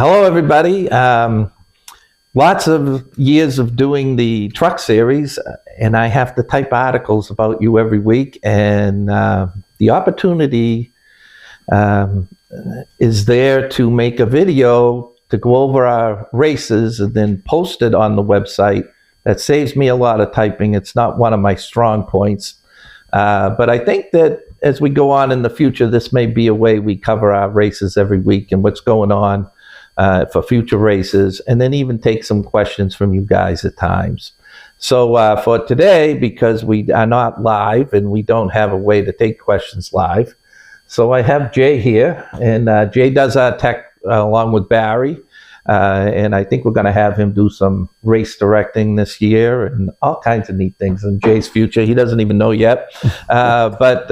Hello, everybody. Lots of years of doing the truck series, and I have to type articles about you every week. And the opportunity is there to make a video to go over our races and then post it on the website. That saves me a lot of typing. It's not one of my strong points. But I think that as we go on in the future, this may be a way we cover our races every week and what's going on for future races, and then even take some questions from you guys at times. So for today, because we are not live and we don't have a way to take questions live, so I have Jay here, and Jay does our tech along with Barry. And I think we're going to have him do some race directing this year and all kinds of neat things in Jay's future. He doesn't even know yet. But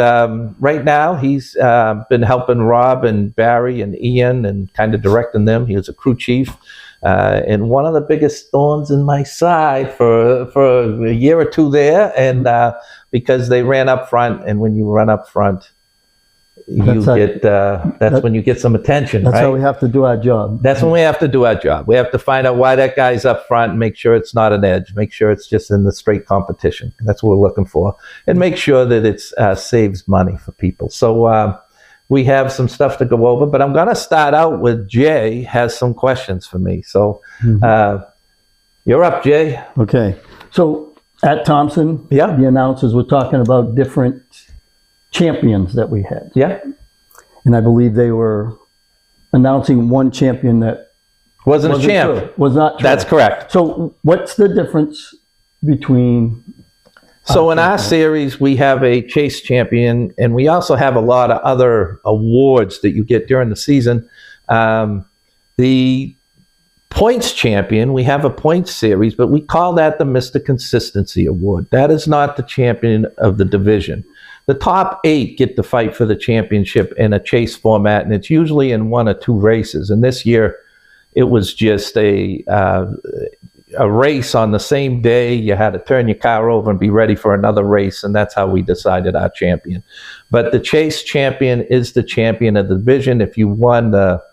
right now, he's been helping Rob and Barry and Ian and kind of directing them. He was a crew chief. And one of the biggest thorns in my side for a year or two there. And because they ran up front, and when you run up front, that's when you get some attention. That's right? how we have to do our job. That's when we have to do our job. We have to find out why that guy's up front and make sure it's not an edge. Make sure it's just in the straight competition. That's what we're looking for. And make sure that it saves money for people. So we have some stuff to go over, but I'm going to start out with Jay has some questions for me. So you're up, Jay. Okay. So at Thompson, the announcers were talking about different champions that we had. Yeah. And I believe they were announcing one champion that wasn't a champ. Was not true. That's correct. So what's the difference between... So in our series, we have a chase champion, and we also have a lot of other awards that you get during the season. The points champion, we have a points series, but we call that the Mr. Consistency Award. That is not the champion of the division. The top 8 get to fight for the championship in a chase format, and it's usually in 1 or 2 races. And this year, it was just a race on the same day. You had to turn your car over and be ready for another race, and that's how we decided our champion. But the chase champion is the champion of the division. If you won the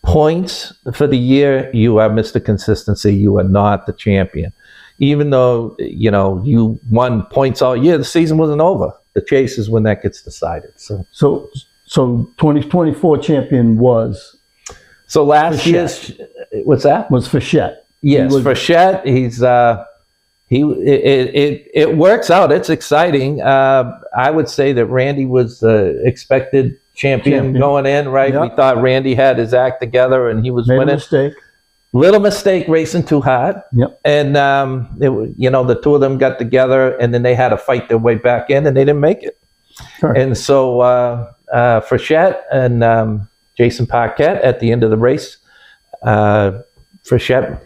points for the year, you are Mr. Consistency. You are not the champion. Even though, you won points all year, the season wasn't over. The chase is when that gets decided. So 2024 champion was... So last year's... What's that? Was Fichette. Yes, Fichette. He's... It works out. It's exciting. I would say that Randy was the expected champion going in, right? Yep. We thought Randy had his act together and he was winning. Mistake. Little mistake racing too hard. Yep. And, the two of them got together and then they had to fight their way back in and they didn't make it. Sure. And so Fichette and Jason Paquette at the end of the race, Fichette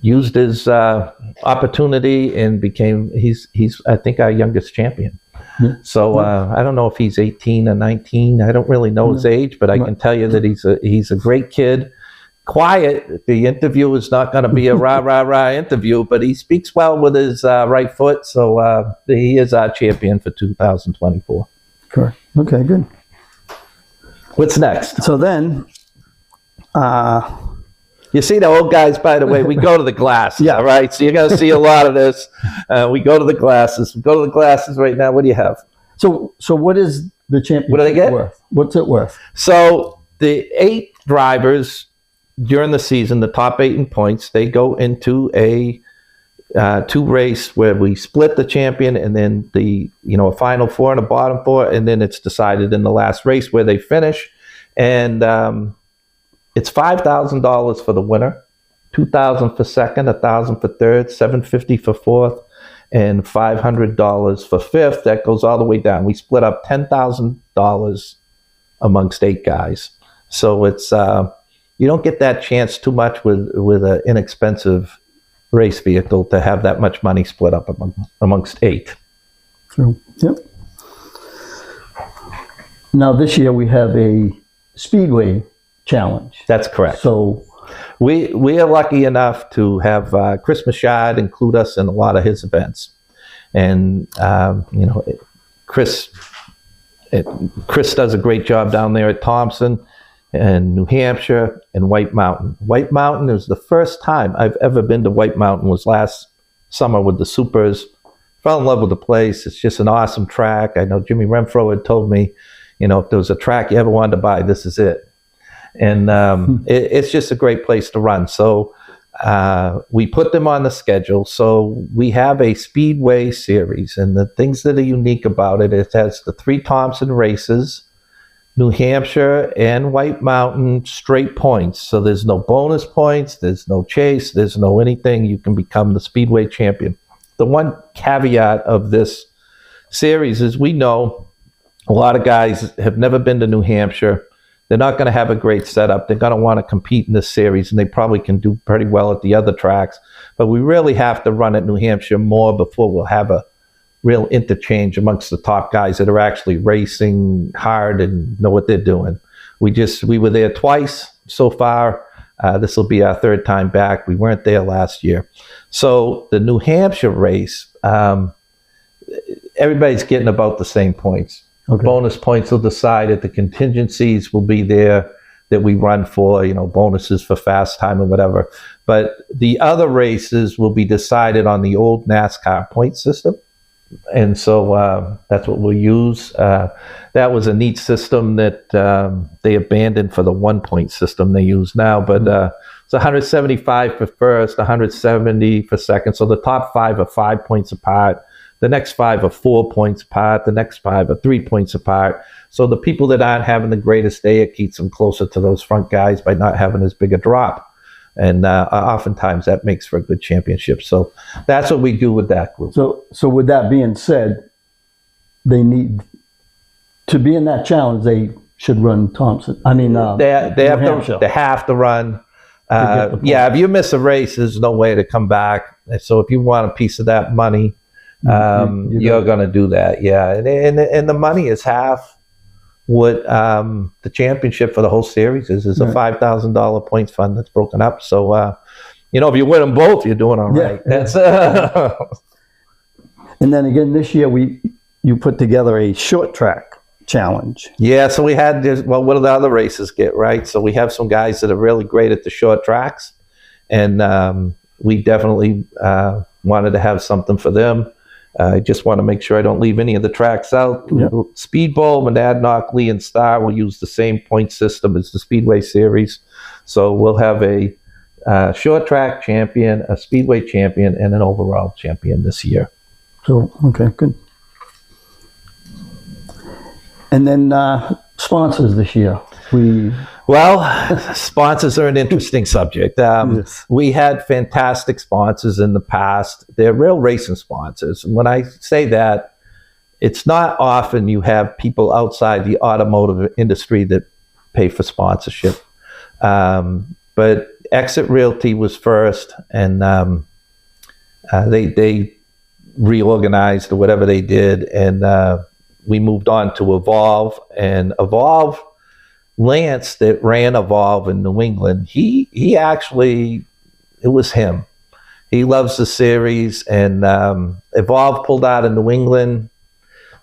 used his opportunity and he's I think our youngest champion. Mm-hmm. So I don't know if he's 18 or 19. I don't really know his age, but I can tell you that he's a great kid. Quiet. The interview is not going to be a rah interview, but he speaks well with his right foot. So he is our champion for 2024. Correct. Okay, good. What's next? So then, you see the old guys, by the way, we go to the glasses. All right. So you're going to see a lot of this. We go to the glasses. We go to the glasses right now. What do you have? So what is the championship what do they get? worth? What's it worth? So the 8 drivers during the season, the top 8 in points, they go into a 2 race where we split the champion and then a final 4 and a bottom 4, and then it's decided in the last race where they finish. And it's $5,000 for the winner, $2,000 for second, $1,000 for third, $750 for fourth, and $500 for fifth. That goes all the way down. We split up $10,000 amongst 8 guys. So it's you don't get that chance too much with an inexpensive race vehicle to have that much money split up amongst 8. True. Yep. Now this year we have a Speedway challenge. That's correct. So we are lucky enough to have Chris Machad include us in a lot of his events, and Chris does a great job down there at Thompson. and New Hampshire and White Mountain. White Mountain is the first time I've ever been to White Mountain, was last summer with the Supers. Fell in love with the place. It's just an awesome track. I know Jimmy Renfro had told me, if there was a track you ever wanted to buy, this is it. And it's just a great place to run. So we put them on the schedule. So we have a Speedway series, and the things that are unique about it, it has the 3 Thompson races, New Hampshire and White Mountain straight points. So there's no bonus points, there's no chase, there's no anything. You can become the Speedway champion. The one caveat of this series is we know a lot of guys have never been to New Hampshire. They're not going to have a great setup. They're going to want to compete in this series, and they probably can do pretty well at the other tracks. But we really have to run at New Hampshire more before we'll have a real interchange amongst the top guys that are actually racing hard and know what they're doing. We were there twice so far. This will be our 3rd time back. We weren't there last year. So the New Hampshire race, everybody's getting about the same points. Okay. Bonus points will decide it. The contingencies will be there that we run for, bonuses for fast time or whatever. But the other races will be decided on the old NASCAR point system. And so that's what we'll use. That was a neat system that they abandoned for the 1-point system they use now. But it's 175 for first, 170 for second. So the top 5 are 5 points apart. The next 5 are 4 points apart. The next 5 are 3 points apart. So the people that aren't having the greatest day, it keeps them closer to those front guys by not having as big a drop. And oftentimes that makes for a good championship. So that's what we do with that group. So with that being said, they need to be in that challenge. They should run Thompson. I mean, they have to run. If you miss a race, there's no way to come back. So if you want a piece of that money, you're going to do that. Yeah, and the money is half what the championship for the whole series is a $5,000 points fund that's broken up. So if you win them both, you're doing all right. That's and then again this year you put together a short track challenge. Yeah, so we had this. Well, what do the other races get, right? So we have some guys that are really great at the short tracks, and we definitely wanted to have something for them. I just want to make sure I don't leave any of the tracks out. Yeah. Speedbowl, Monadnock, Lee, and Star will use the same point system as the Speedway series. So we'll have a short track champion, a Speedway champion, and an overall champion this year. So, okay, good. And then sponsors this year. Sponsors are an interesting subject. Yes. We had fantastic sponsors in the past. They're real racing sponsors. And when I say that, it's not often you have people outside the automotive industry that pay for sponsorship. But Exit Realty was first, and they reorganized or whatever they did, and we moved on to Evolve. And Evolve, Lance that ran Evolve in New England, he actually, it was him. He loves the series, and Evolve pulled out of New England,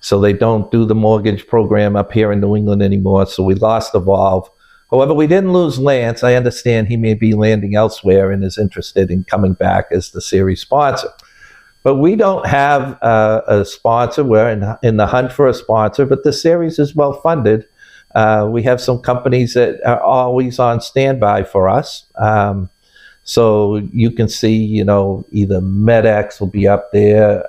so they don't do the mortgage program up here in New England anymore, so we lost Evolve. However, we didn't lose Lance. I understand he may be landing elsewhere and is interested in coming back as the series sponsor. But we don't have a sponsor. We're in the hunt for a sponsor, but the series is well funded. We have some companies that are always on standby for us. So you can see, either MedX will be up there.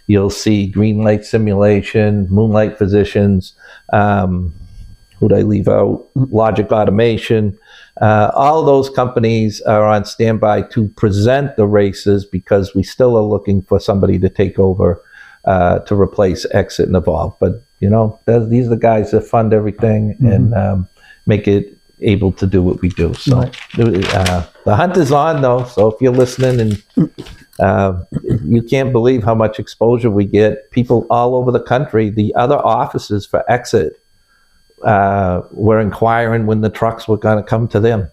You'll see Green Light Simulation, Moonlight Physicians. Who'd I leave out? Logic Automation. All those companies are on standby to present the races because we still are looking for somebody to take over to replace Exit and Evolve. But these are the guys that fund everything and make it able to do what we do. So the hunt is on, though. So if you're listening and you can't believe how much exposure we get, people all over the country, the other offices for Exit were inquiring when the trucks were going to come to them.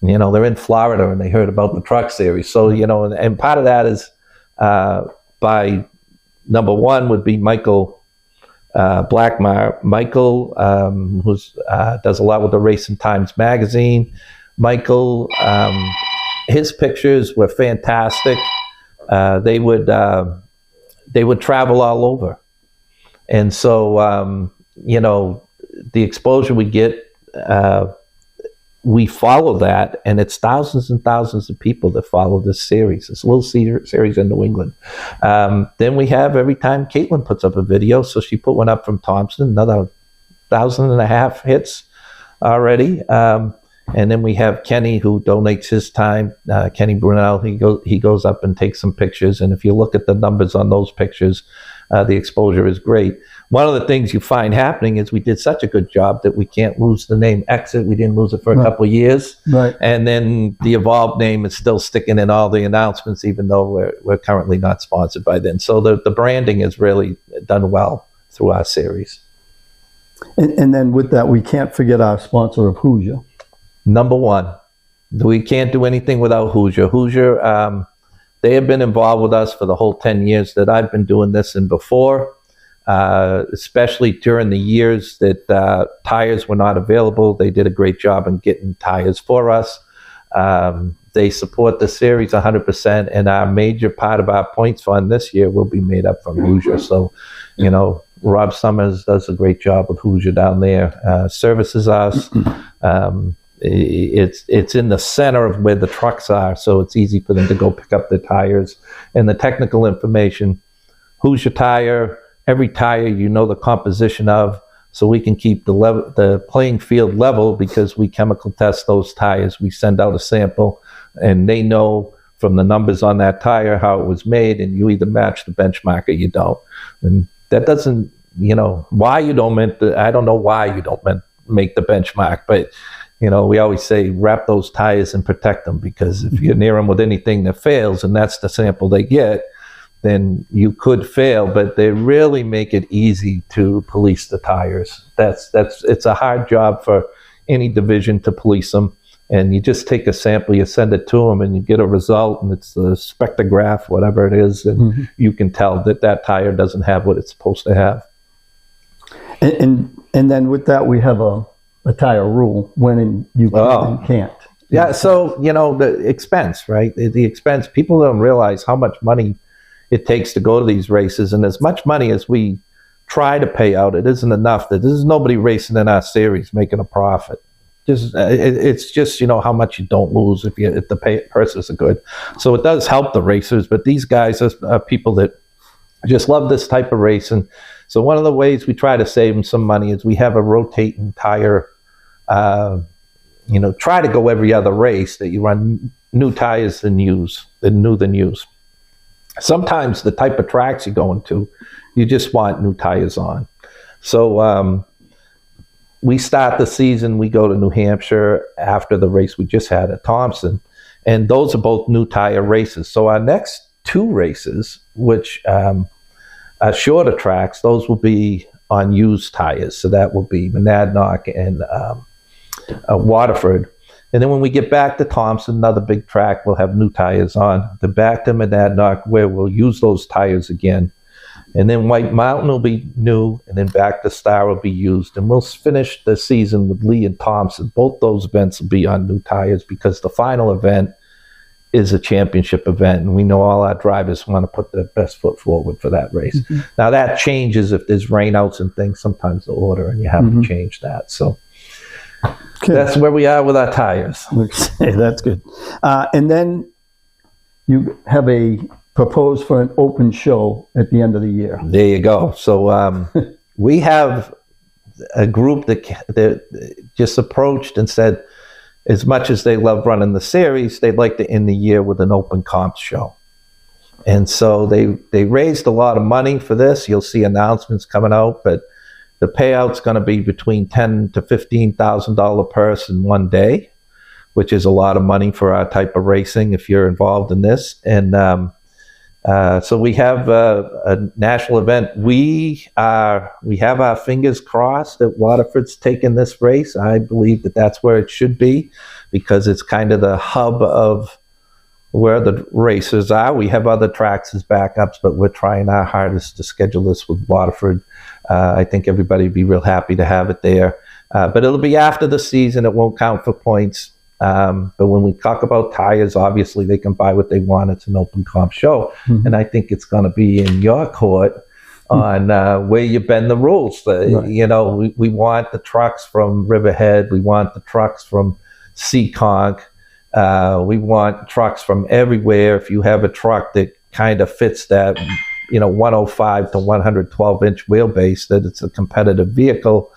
They're in Florida and they heard about the truck series. So, and part of that is by number one would be Michael Michael, who does a lot with the Racing Times magazine. Michael, his pictures were fantastic. They would travel all over, and so the exposure we get, we follow that, and it's thousands and thousands of people that follow this series, this little series in New England. Then we have, every time Caitlin puts up a video, so she put one up from Thompson, another 1,500 hits already. And then we have Kenny, who donates his time. Kenny Brunel, he goes up and takes some pictures. And if you look at the numbers on those pictures, the exposure is great. One of the things you find happening is we did such a good job that we can't lose the name Exit. We didn't lose it for a couple of years. Right. And then the Evolve name is still sticking in all the announcements, even though we're currently not sponsored by them. So the branding is really done well through our series. And then with that, we can't forget our sponsor of Hoosier. Number one, we can't do anything without Hoosier. Hoosier, they have been involved with us for the whole 10 years that I've been doing this and before, especially during the years that tires were not available. They did a great job in getting tires for us. They support the series 100%, and our major part of our points fund this year will be made up from Hoosier. So, Rob Summers does a great job with Hoosier down there, services us. It's in the center of where the trucks are, so it's easy for them to go pick up the tires and the technical information. Who's your tire? Every tire, the composition of, so we can keep the playing field level, because we chemical test those tires. We send out a sample, and they know from the numbers on that tire how it was made, and you either match the benchmark or you don't. And that doesn't, why you don't I don't know why you don't make the benchmark, but we always say wrap those tires and protect them, because if you're near them with anything that fails, and that's the sample they get, then you could fail. But they really make it easy to police the tires. It's a hard job for any division to police them. And you just take a sample, you send it to them, and you get a result, and it's a spectrograph, whatever it is, and you can tell that tire doesn't have what it's supposed to have. And then with that, we have a tire rule when you can and can't. Yeah, so, the expense, right? The expense, people don't realize how much money it takes to go to these races, and as much money as we try to pay out, it isn't enough. There's nobody racing in our series making a profit. It's just, how much you don't lose if the purses are good. So it does help the racers, but these guys are people that just love this type of racing. So one of the ways we try to save them some money is we have a rotating tire. Try to go every other race that you run new tires than new than used. Sometimes the type of tracks you're going to, you just want new tires on. So we start the season, we go to New Hampshire after the race we just had at Thompson, and those are both new tire races. So our next two races, which are shorter tracks, those will be on used tires. So that will be Monadnock and Waterford. And then when we get back to Thompson, another big track, we'll have new tires on. Then back to Monadnock, where we'll use those tires again. And then White Mountain will be new, and then back to Star will be used. And we'll finish the season with Lee and Thompson. Both those events will be on new tires, because the final event is a championship event, and we know all our drivers want to put their best foot forward for that race. Now that changes if there's rainouts and things. Sometimes the order, and you have to change that. So that's where we are with our tires. Okay, that's good. And then you have a proposed for an open show at the end of the year. There you go. So we have a group that just approached and said, as much as they love running the series, they'd like to end the year with an open comp show. And so they raised a lot of money for this. You'll see announcements coming out, but the payout's going to be between $10,000 to $15,000 person one day, which is a lot of money for our type of racing if you're involved in this. And so we have a national event. We have our fingers crossed that Waterford's taking this race. I believe that that's where it should be, because it's kind of the hub of where the racers are. We have other tracks as backups, but we're trying our hardest to schedule this with Waterford. I think everybody would be real happy to have it there. But it'll be after the season. It won't count for points. But when we talk about tires, obviously they can buy what they want. It's an open comp show. Mm-hmm. And I think it's going to be in your court on where you bend the rules. Right. You know, we want the trucks from Riverhead. We want the trucks from Seekonk. We want trucks from everywhere. If you have a truck that kind of fits that, 105 to 112 inch wheelbase, that it's a competitive vehicle,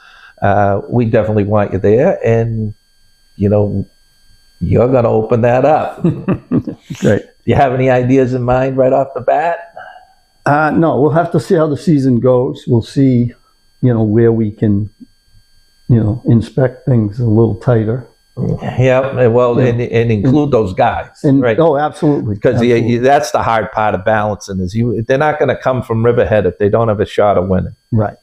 we definitely want you there. And, you're going to open that up. Great. Do you have any ideas in mind right off the bat? No, we'll have to see how the season goes. We'll see, where we can, inspect things a little tighter. Yeah, well, and include those guys, right? Oh, absolutely. Because that's the hard part of balancing is they're not going to come from Riverhead if they don't have a shot of winning. Right.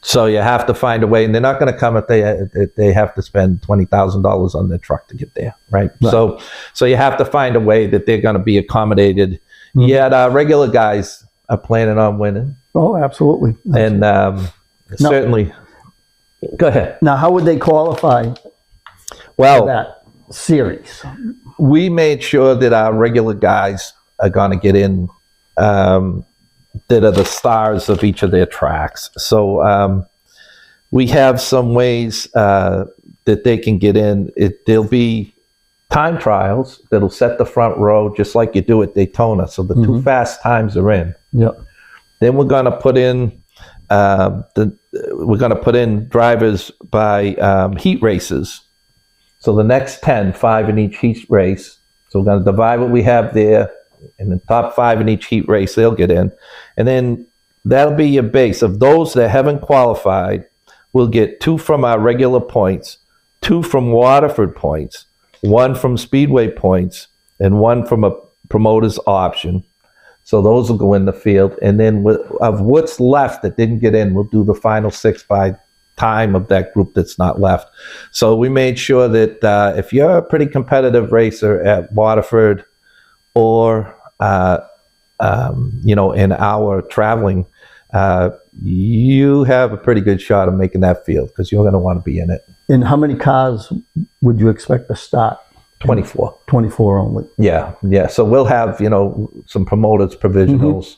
So you have to find a way, and they're not going to come if they have to spend $20,000 on their truck to get there, right? So you have to find a way that they're going to be accommodated. Mm-hmm. Yet our regular guys are planning on winning. Oh, absolutely. And certainly, go ahead. Now, how would they qualify for that series? We made sure that our regular guys are going to get in. That are the stars of each of their tracks. So we have some ways that they can get in. There'll be time trials that'll set the front row just like you do at Daytona. So the two fast times are in. Yep. Then we're going to put in drivers by heat races. So the next 10, 5 in each heat race. So we're going to divide what we have there. And the top 5 in each heat race, they'll get in. And then that'll be your base. Of those that haven't qualified, we'll get 2 from our regular points, 2 from Waterford points, 1 from Speedway points, and 1 from a promoter's option. So those will go in the field. And then of what's left that didn't get in, we'll do the final 6 by time of that group that's not left. So we made sure that if you're a pretty competitive racer at Waterford, or in our traveling, you have a pretty good shot of making that field because you're going to want to be in it. And how many cars would you expect to start? 24. 24 only. Yeah. So we'll have some promoters, provisionals,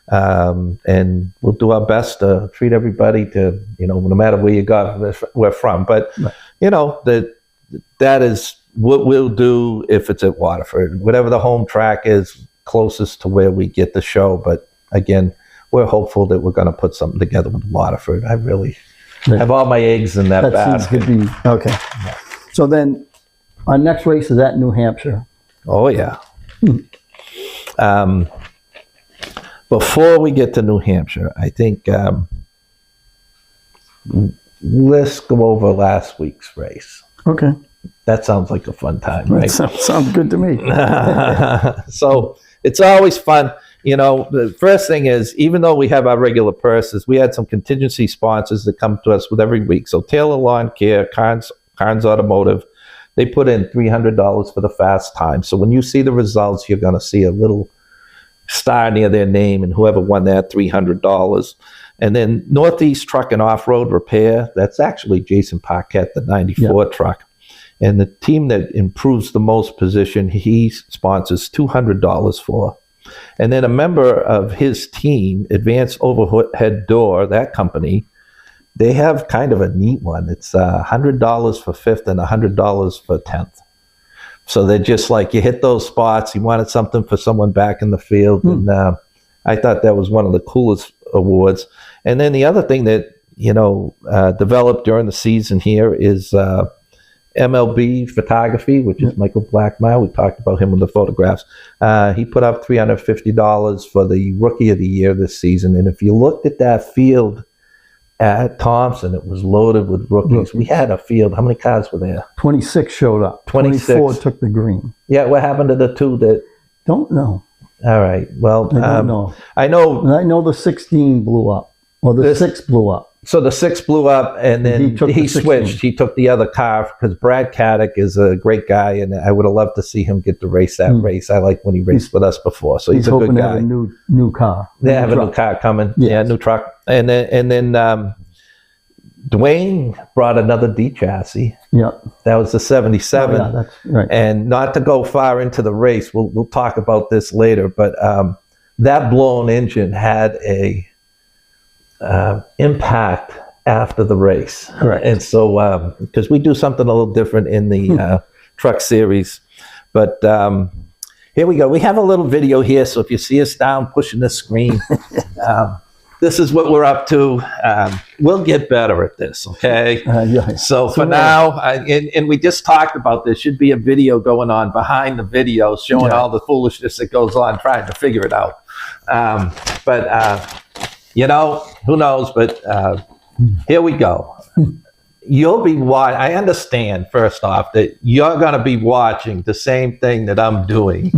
and we'll do our best to treat everybody to no matter where we're from. But that is what we'll do if it's at Waterford, whatever the home track is closest to where we get the show. But again, we're hopeful that we're going to put something together with Waterford. I really have all my eggs in that basket. Seems to be, okay. Yeah. So then our next race is at New Hampshire. Oh, yeah. Before we get to New Hampshire, I think let's go over last week's race. Okay. That sounds like a fun time, right? Sounds good to me. So it's always fun. The first thing is, even though we have our regular purses, we had some contingency sponsors that come to us with every week. So Taylor Lawn Care, Carnes Automotive, they put in $300 for the fast time. So when you see the results, you're going to see a little star near their name, and whoever won that $300. And then Northeast Truck and Off-Road Repair, that's actually Jason Paquette, the 94 truck. And the team that improves the most position, he sponsors $200 for. And then a member of his team, Advanced Overhead Door, that company, they have kind of a neat one. It's $100 for 5th and $100 for 10th. So they're just like, you hit those spots, you wanted something for someone back in the field. And I thought that was one of the coolest awards. And then the other thing that, developed during the season here is MLB Photography, which is Michael Blackmire. We talked about him in the photographs. He put up $350 for the Rookie of the Year this season. And if you looked at that field at Thompson, it was loaded with rookies. We had a field. How many cars were there? 26 showed up. 26. 24 took the green. Yeah, what happened to the 2 that... Don't know. All right. Well, I don't know. I know... And I know the 16 blew up. Or the 6 blew up. So the 6 blew up, and then he switched. He took the other car because Brad Caddick is a great guy, and I would have loved to see him get to race that race. I like when he raced with us before, so he's a good guy. To have a new car. They have a new car coming. Yes. Yeah, new truck, and then Dwayne brought another D chassis. Yeah, that was the 77. Oh, yeah, that's right. And not to go far into the race, we'll talk about this later, but that blown engine had a impact after the race. Correct. And so because we do something a little different in the truck series, but here we go. We have a little video here, so if you see us down pushing the screen, this is what we're up to. We'll get better at this, okay? Yeah. So for now, and we just talked about this, should be a video going on behind the video showing all the foolishness that goes on trying to figure it out. But you know, who knows? But here we go. You'll be watching. I understand, first off, that you're going to be watching the same thing that I'm doing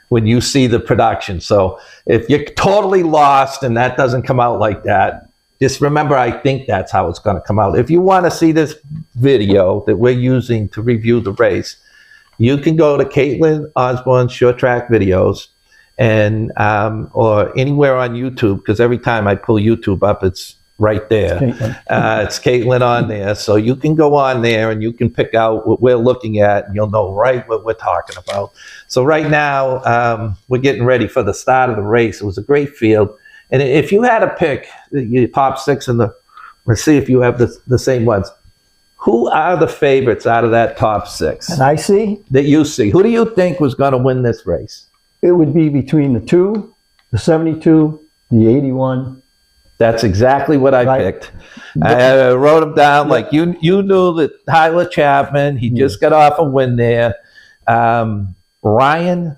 when you see the production. So if you're totally lost and that doesn't come out like that, just remember, I think that's how it's going to come out. If you want to see this video that we're using to review the race, you can go to Caitlin Osborne's Short Track Videos, and or anywhere on YouTube, because every time I pull YouTube up, it's right there. It's Caitlin on there, so you can go on there and you can pick out what we're looking at, and you'll know right what we're talking about. So right now, we're getting ready for the start of the race. It was a great field, and if you had to pick your top 6 in the, let's see if you have the same ones. Who are the favorites out of that top 6? And I see that you see. Who do you think was going to win this race? It would be between the 2, the 72, the 81. That's exactly what I picked. I wrote them down. Like you knew that Tyler Chapman, he just got off a win there. Ryan,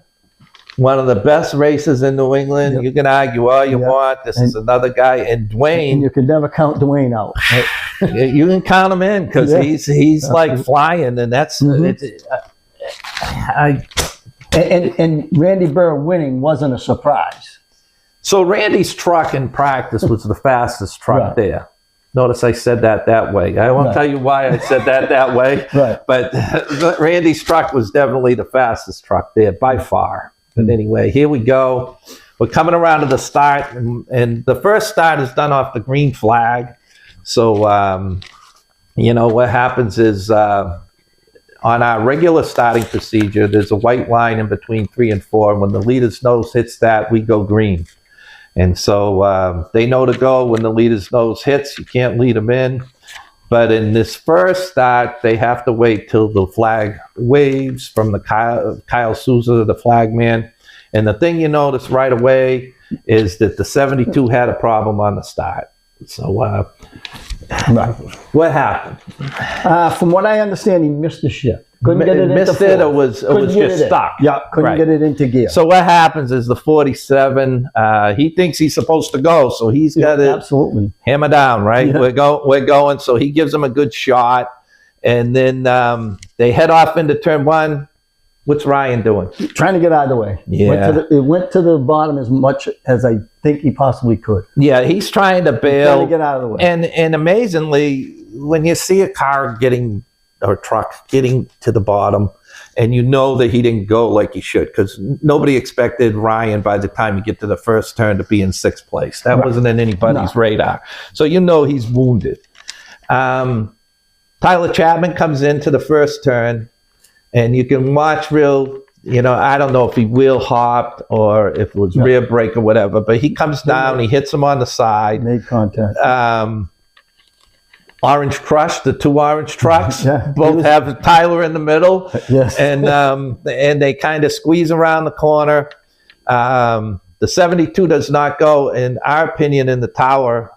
one of the best races in New England. Yep. You can argue all you want. This is another guy. And Dwayne. And you can never count Dwayne out. Right? You can count him in because he's like flying, and that's and Randy Burr winning wasn't a surprise. So Randy's truck in practice was the fastest truck there. Notice I said that way. I won't tell you why I said that way. Right. But Randy's truck was definitely the fastest truck there by far. But anyway, here we go. We're coming around to the start, and the first start is done off the green flag. So, you know, what happens is on our regular starting procedure, there's a white line in between 3 and 4. And when the leader's nose hits that, we go green. And so they know to go when the leader's nose hits. You can't lead them in. But in this first start, they have to wait till the flag waves from the Kyle Souza, the flag man. And the thing you notice right away is that the 72 had a problem on the start. So what happened? From what I understand, he missed the shift. Couldn't get it into it, or was just stuck. Yeah, couldn't get it into gear. So what happens is the 47, he thinks he's supposed to go, so he's got to hammer down, right? Yeah. We're going, so he gives him a good shot, and then they head off into turn 1. What's Ryan doing? Trying to get out of the way. Yeah. It went to the bottom as much as I think he possibly could. Yeah, he's trying to bail. Trying to get out of the way. And amazingly, when you see a car or truck getting to the bottom, and you know that he didn't go like he should, because nobody expected Ryan by the time you get to the first turn to be in 6th place. That wasn't in anybody's radar. So you know he's wounded. Tyler Chapman comes into the first turn, and you can watch I don't know if he wheel hopped or if it was rear brake or whatever, but he comes down, he hits him on the side. Made contact. Orange Crush, the 2 orange trucks, both have Tyler in the middle. Yes. And they kind of squeeze around the corner. The 72 does not go, in our opinion, in the tower.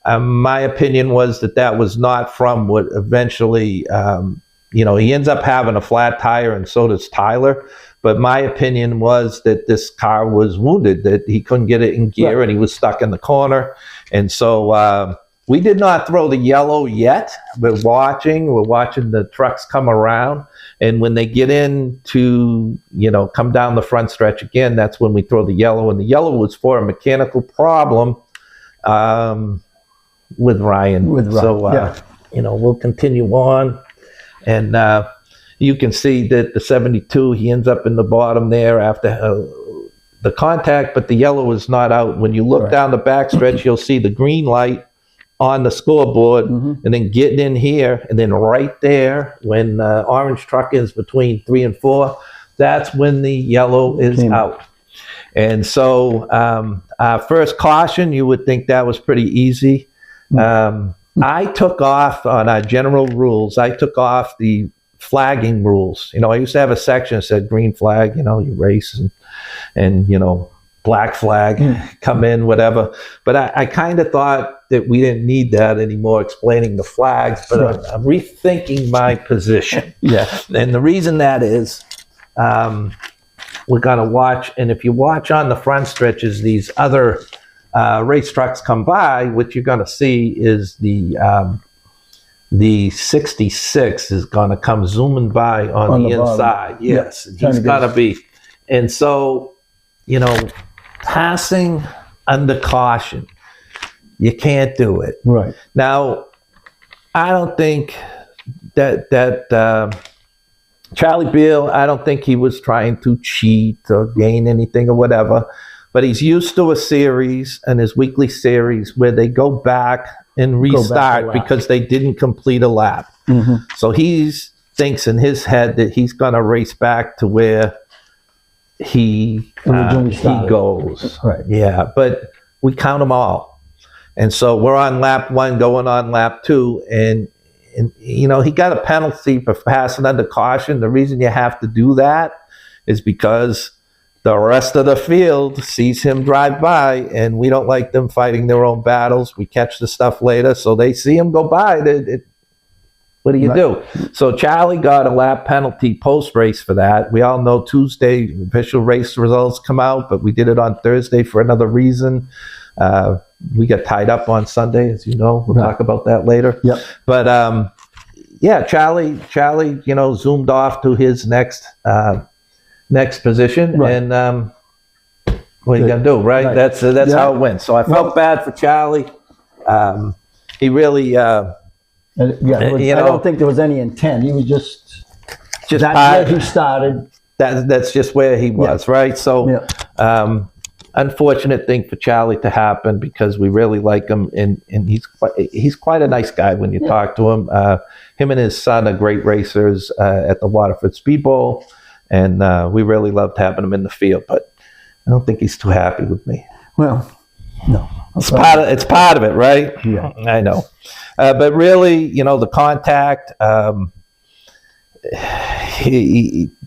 My opinion was that was not from what eventually, he ends up having a flat tire, and so does Tyler. But my opinion was that this car was wounded, that he couldn't get it in gear, and he was stuck in the corner. And so we did not throw the yellow yet. We're watching the trucks come around. And when they get in to, come down the front stretch again, that's when we throw the yellow. And the yellow was for a mechanical problem with Ryan. With Ryan, So, yeah. you know, we'll continue on. And you can see that the 72, he ends up in the bottom there after the contact, but the yellow is not out. When you look down the backstretch, you'll see the green light on the scoreboard, and then getting in here, and then right there, when orange truck is between 3 and 4, that's when the yellow is out. And so our first caution, you would think that was pretty easy. I took off on our general rules. I took off the flagging rules. You know, I used to have a section that said green flag, you know, you race, and you know, black flag, come in, whatever. But I kind of thought that we didn't need that anymore, explaining the flags, but I'm rethinking my position. And the reason that is, we're going to watch, and if you watch on the front stretches, these other race trucks come by, what you're going to see is the 66 is going to come zooming by on the inside. Yes, he's going to be. And so, you know, passing under caution, you can't do it. Right. Now, I don't think that Charlie Beale, I don't think he was trying to cheat or gain anything or whatever, but he's used to a series and his weekly series where they go back and restart because they didn't complete a lap. So he thinks in his head that he's going to race back to where he goes. Right. Yeah, but we count them all. And so we're on lap 1, going on lap 2, and you know, he got a penalty for passing under caution. The reason you have to do that is because the rest of the field sees him drive by, and we don't like them fighting their own battles. We catch the stuff later, so they see him go by. What do you do? So Charlie got a lap penalty post-race for that. We all know Tuesday official race results come out, but we did it on Thursday for another reason. We got tied up on Sunday, as you know. We'll talk about that later. But yeah, Charlie, you know, zoomed off to his next position, and what are you gonna do, right? That's how it went. So I felt bad for Charlie. He really, I don't think there was any intent. He was just where he started. That's just where he was, right? So, unfortunate thing for Charlie to happen, because we really like him, and he's quite a nice guy when you talk to him. Him and his son are great racers at the Waterford Speed Bowl, and we really loved having him in the field. But I don't think he's too happy with me. Well, no, it's part of it, right? Yeah, I know. But really, you know, the contact.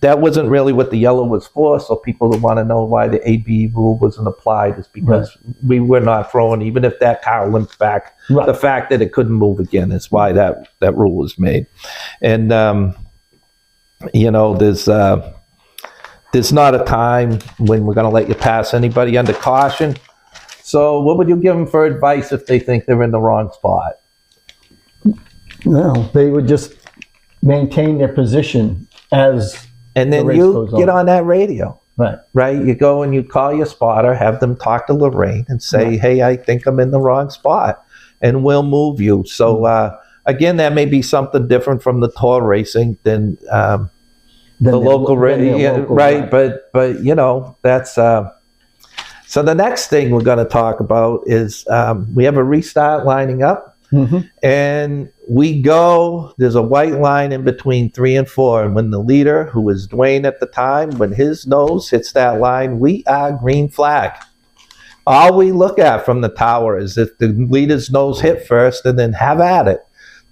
That wasn't really what the yellow was for. So people that want to know why the AB rule wasn't applied is because we were not throwing, even if that car limped back, the fact that it couldn't move again is why that rule was made. And you know, there's not a time when we're going to let you pass anybody under caution. So what would you give them for advice if they think they're in the wrong spot? No, they would just maintain their position as and then you get on that radio, right? You go and you call your spotter, have them talk to Lorraine and say, hey, I think I'm in the wrong spot, and we'll move you. So again, that may be something different from the tour racing than the local radio, right? But you know, that's so the next thing we're going to talk about is we have a restart lining up. And there's a white line in between 3 and 4. And when the leader, who was Dwayne at the time, when his nose hits that line, we are green flag. All we look at from the tower is if the leader's nose hit first, and then have at it.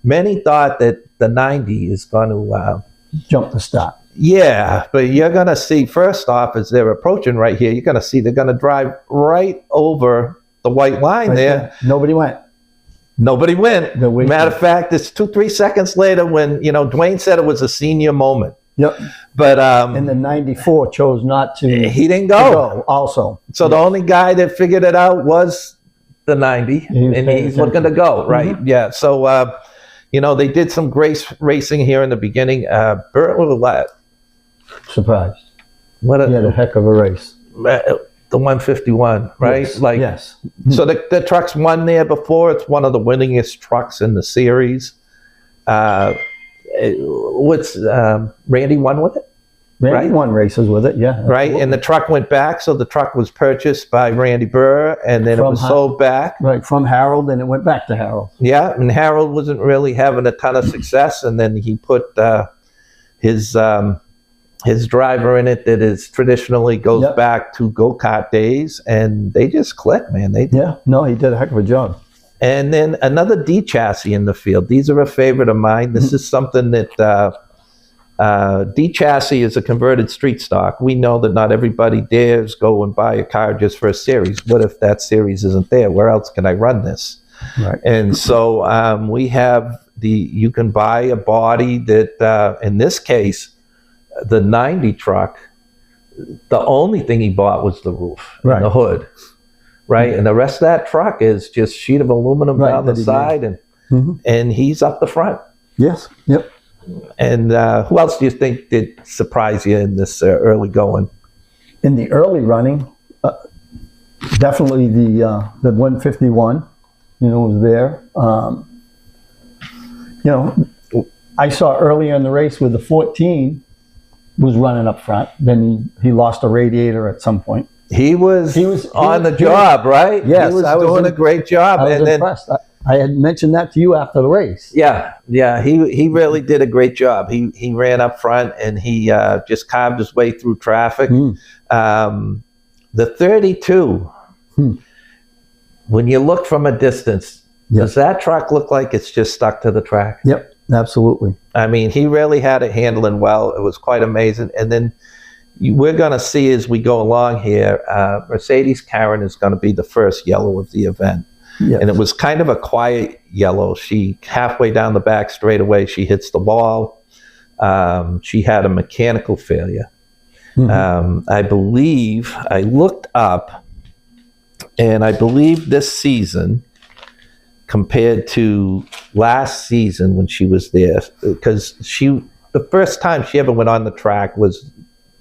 Many thought that the 90 is going to jump the stop. Yeah, but you're going to see, first off, as they're approaching right here, you're going to see they're going to drive right over the white line there. Nobody went. Matter of fact, it's 2-3 seconds later when, you know, Dwayne said it was a senior moment. Yep. But and the 94 chose not to. He didn't go. Also. So the only guy that figured it out was the 90, and he's looking to go, right? Yeah. So you know, they did some grace racing here in the beginning. Burt Roulette. Surprised. He had a heck of a race. The 151, right? Yes, Like, yes. so the truck's won there before. It's one of the winningest trucks in the series. Randy won with it? Randy right? won races with it, yeah. Right, absolutely. and the truck went back, so the truck was purchased by Randy Burr, and then it was sold back. Right, from Harold, and it went back to Harold. Yeah, and Harold wasn't really having a ton of success, and then he put his driver in it that is traditionally goes back to go-kart days, and they just click, man. He did a heck of a job. And then another D chassis in the field. These are a favorite of mine. This is something that D chassis is a converted street stock. We know that not everybody dares go and buy a car just for a series. What if that series isn't there? Where else can I run this? Right. And so we have you can buy a body that, in this case, the 90 truck, the only thing he bought was the roof and the hood, right? And the rest of that truck is just sheet of aluminum down the side, and he's up the front. Yes, yep. And who else do you think did surprise you in this early going? In the early running, definitely the 151, was there. I saw earlier in the race with the 14 was running up front. Then he lost a radiator at some point. He was on the job, right? Yes, he was doing a great job. I was impressed. I had mentioned that to you after the race. Yeah. He really did a great job. He ran up front and he just carved his way through traffic. The 32, when you look from a distance, does that truck look like it's just stuck to the track? Yep, absolutely. I mean, he really had it handling well. It was quite amazing. And then we're going to see as we go along here, Mercedes Karen is going to be the first yellow of the event. Yes. And it was kind of a quiet yellow. She, halfway down the back straightaway, she hits the wall. She had a mechanical failure. I believe, I looked up, and I believe this season, compared to last season when she was there, because the first time she ever went on the track was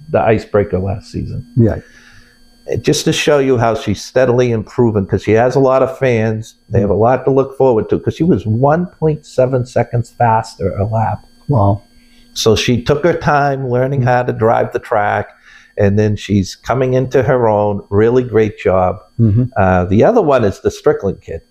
the icebreaker last season. Yeah. Just to show you how she's steadily improving, because she has a lot of fans. They have a lot to look forward to, because she was 1.7 seconds faster a lap. Wow. So she took her time learning how to drive the track, and then she's coming into her own. Really great job. The other one is the Strickland kid.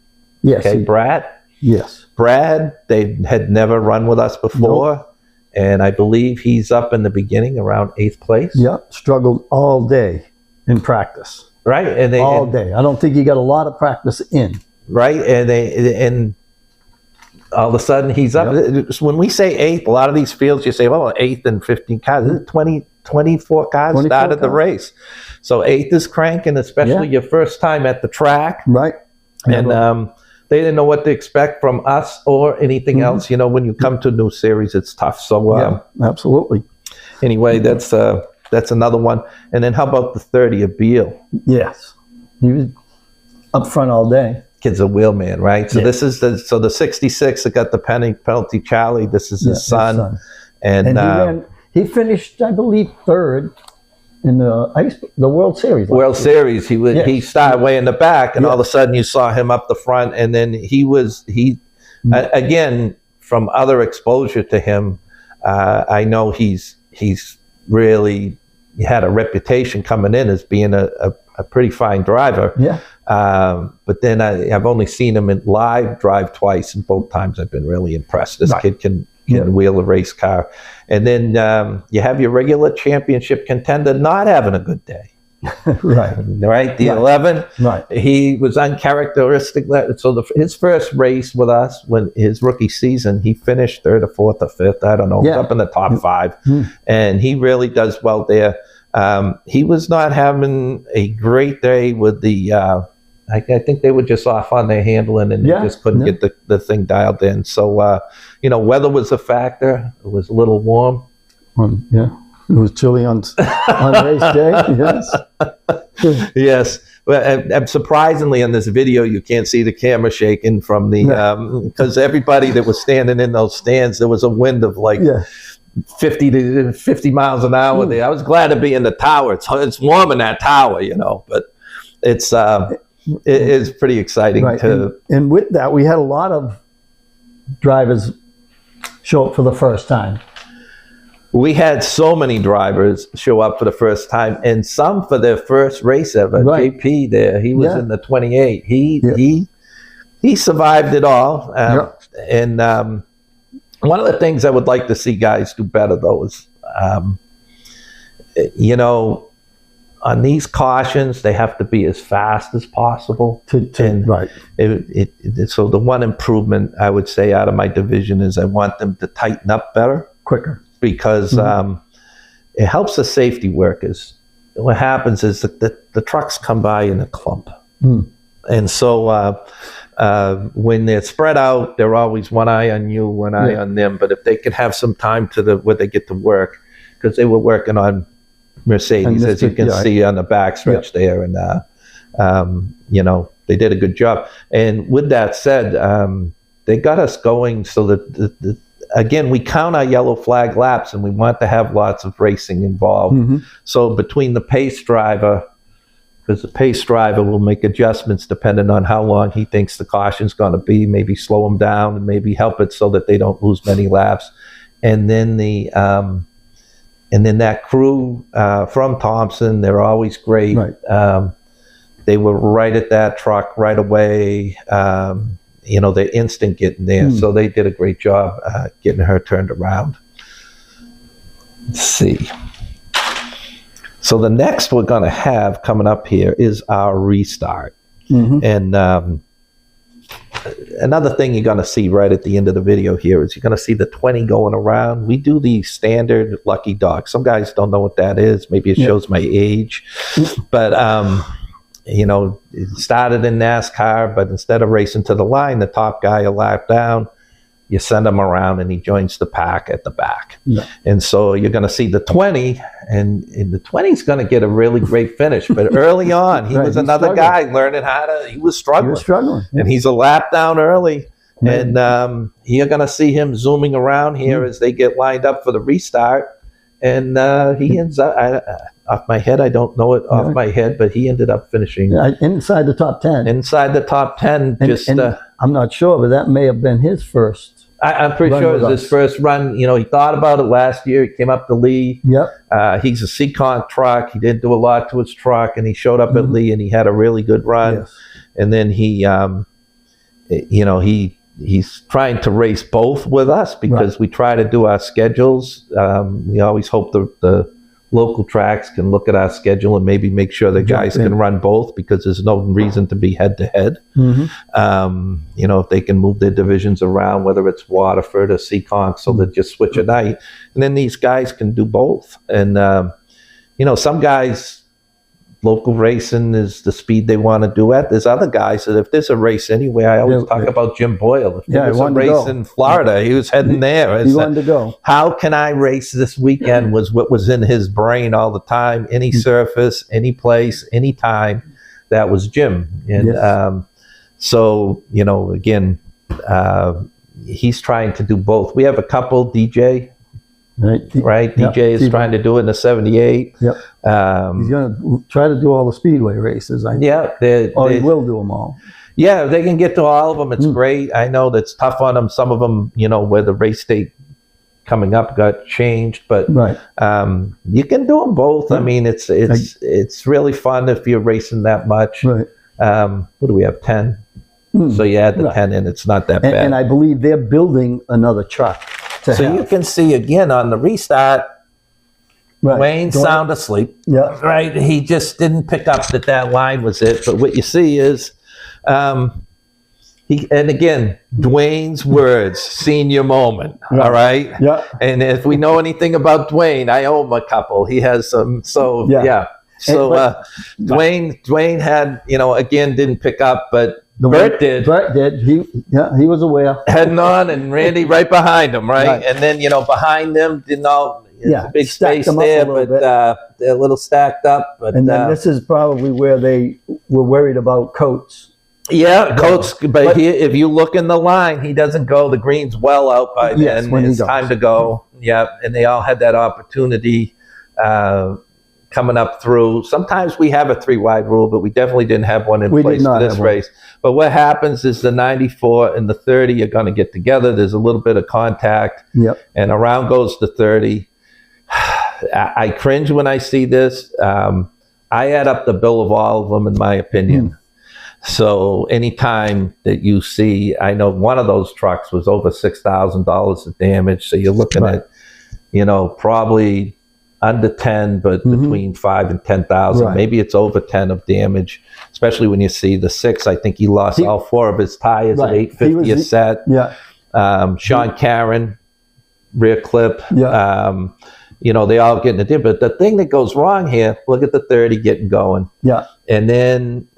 Yes. Okay, Brad? Yes. Brad, they had never run with us before, and I believe he's up in the beginning around 8th place. Yep, struggled all day in practice. Right, and all day. I don't think he got a lot of practice in. Right, and all of a sudden he's up. When we say 8th, a lot of these fields you say, well, 8th and 15 cars. 24 cars started the race. So 8th is cranking, especially your first time at the track. Right. And they didn't know what to expect from us or anything else. When you come to a new series, it's tough. So absolutely. Anyway, that's another one. And then how about the 30 of Beal? Yes. He was up front all day. Kid's a wheelman, right? So this is the 66 that got the penalty Charlie. This is his son. And he finished, I believe, 3rd in the World Series. Series. He started way in the back, and all of a sudden you saw him up the front, and then he again, from other exposure to him, I know he's really had a reputation coming in as being a pretty fine driver. Yeah. But then I've only seen him in live drive twice, and both times I've been really impressed. This kid can wheel a race car. And then you have your regular championship contender not having a good day. Right. The 11. Right. He was uncharacteristic. So his first race with us, when his rookie season, he finished 3rd or 4th or 5th. I don't know. Up in the top 5. And he really does well there. He was not having a great day with the I think they were just off on their handling, and they just couldn't get the thing dialed in. So, weather was a factor. It was a little warm. It was chilly on race day. Yes. Yes. Well, and surprisingly, in this video, you can't see the camera shaking from the because everybody that was standing in those stands, there was a wind of 50 to 50 miles an hour there. I was glad to be in the tower. It's warm in that tower, but it's it is pretty exciting Right. to. And with that, we had a lot of drivers show up for the first time. We had so many drivers show up for the first time, and some for their first race ever. Right. JP there, he was Yeah. in the 28. Yeah. He survived it all. Yeah. And one of the things I would like to see guys do better, though, is, you know, on these cautions, they have to be as fast as possible. Right. So the one improvement I would say out of my division is I want them to tighten up better. Quicker. Because it helps the safety workers. What happens is that the trucks come by in a clump. And so when they're spread out, they're always one eye on you, one eye on them. But if they could have some time where they get to work, because they were working on Mercedes, as you can see on the backstretch there. And, you know, they did a good job. And with that said, they got us going so that again, we count our yellow flag laps, and we want to have lots of racing involved. So between the pace driver, because the pace driver will make adjustments depending on how long he thinks the caution's going to be, maybe slow them down and maybe help it so that they don't lose many laps. And then that crew from Thompson, they're always great. Right. They were right at that truck right away. You know, they're instant getting there. So they did a great job getting her turned around. Let's see. So the next we're going to have coming up here is our restart. And another thing you're going to see right at the end of the video here is you're going to see the 20 going around. We do the standard lucky dog. Some guys don't know what that is. Maybe it shows my age. But you know, it started in NASCAR, but instead of racing to the line, the top guy a lap down, you send him around and he joins the pack at the back. And so you're going to see the 20, and the 20 is going to get a really great finish. But early on, he was another guy learning he was struggling. And he's a lap down early. And you're going to see him zooming around here as they get lined up for the restart. And he ends up, off my head, I don't know it off my head, but he ended up finishing inside the top 10. Inside the top 10. And I'm not sure, but that may have been his first. I'm pretty sure it was his first run. You know, he thought about it last year. He came up to Lee. He's a Seekonk truck. He didn't do a lot to his truck, and he showed up at Lee, and he had a really good run. And then he, you know, he's trying to race both with us because we try to do our schedules. We always hope the local tracks can look at our schedule and maybe make sure the guys can run both, because there's no reason to be head to head. You know, if they can move their divisions around, whether it's Waterford or Seekonk, so that just switch a night, and then these guys can do both. And you know, some guys, local racing is the speed they want to do it. There's other guys that if there's a race anywhere, I always talk about Jim Boyle. If there was a race in Florida, he was heading there. He wanted to go. How can I race this weekend was what was in his brain all the time. Any surface, any place, any time, that was Jim. And so, you know, again, he's trying to do both. We have a couple, DJ. Right? DJ is trying to do it in the 78. He's going to try to do all the Speedway races. He will do them all. Yeah, they can get to all of them. It's great. I know that's tough on them. Some of them, you know, where the race date coming up got changed, but you can do them both. I mean, it's really fun if you're racing that much. What do we have? 10. So you add the 10 in. It's not that bad. And I believe they're building another truck. So you can see again on the restart, Wayne sound asleep. Right. He just didn't pick up that line was it. But what you see is, and again, Dwayne's words, senior moment. All right. And if we know anything about Dwayne, I owe him a couple. He has some. So So Dwayne had, you know, again, didn't pick up, but Bert did. He was aware. Heading on, and Randy right behind him, right? And then, you know, behind them, didn't all, a big space there, but they're a little stacked up. But, and then this is probably where they were worried about Coates. Coates, but if you look in the line, he doesn't go. The green's well out by then. When it's time to go. And they all had that opportunity coming up through. Sometimes we have a 3-wide rule, but we definitely didn't have one in place for this race. But what happens is the 94 and the 30 are going to get together. There's a little bit of contact, and around goes the 30. I cringe when I see this. I add up the bill of all of them, in my opinion. So anytime that you see, I know one of those trucks was over $6,000 of damage. So you're looking at, you know, probably under 10, but between 5 and 10,000. Maybe it's over 10 of damage, especially when you see the 6. I think he lost all 4 of his tires at $850 a set. Sean Caron, rear clip. You know, they all get in the dip. But the thing that goes wrong here, look at the 30 getting going. And then,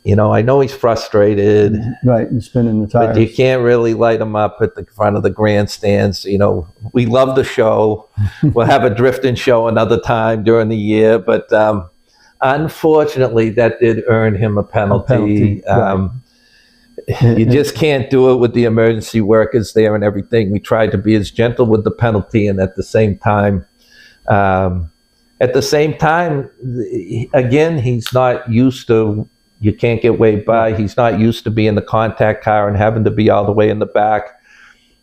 you know, I know he's frustrated. And spinning the tires. But you can't really light him up at the front of the grandstands. You know, we love the show. We'll have a drifting show another time during the year. But unfortunately, that did earn him a penalty. You just can't do it with the emergency workers there and everything. We tried to be as gentle with the penalty, and at the same time, again, he's not used to, you can't get way by. He's not used to being the contact car and having to be all the way in the back.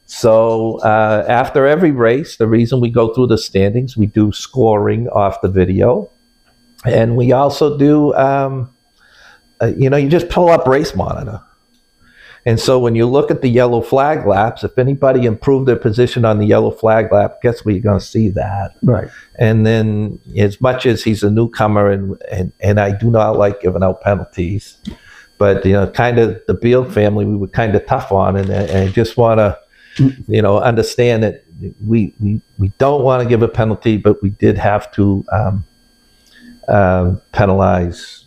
So after every race, the reason we go through the standings, we do scoring off the video. And we also do, you know, you just pull up Race Monitor. And so when you look at the yellow flag laps, if anybody improved their position on the yellow flag lap, guess where you're going to see that. And then as much as he's a newcomer, and I do not like giving out penalties, but, you know, kind of the Beal family, we were kind of tough on, and I just want to, you know, understand that we don't want to give a penalty, but we did have to penalize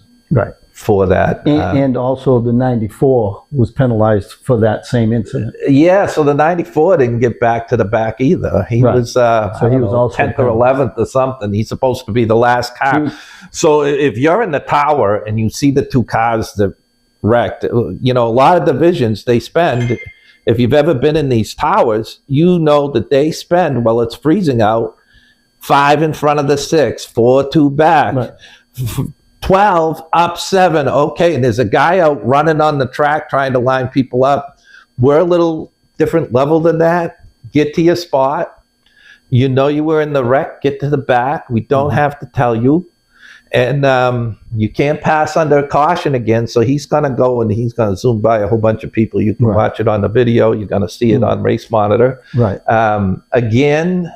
for that. And also the 94 was penalized for that same incident. So the 94 didn't get back to the back either. He was so he was also 10th or 11th or something. He's supposed to be the last car. So if you're in the tower and you see the 2 cars that wrecked, you know, a lot of divisions, they spend, if you've ever been in these towers, you know that they spend, while it's freezing out, 5 in front of the 6, 4 2 back, 12 up 7. Okay, and there's a guy out running on the track trying to line people up. We're a little different level than that. Get to your spot. You know you were in the wreck. Get to the back. We don't have to tell you. And you can't pass under caution again. So he's going to go and he's going to zoom by a whole bunch of people. You can watch it on the video. You're going to see it on Race Monitor. Again,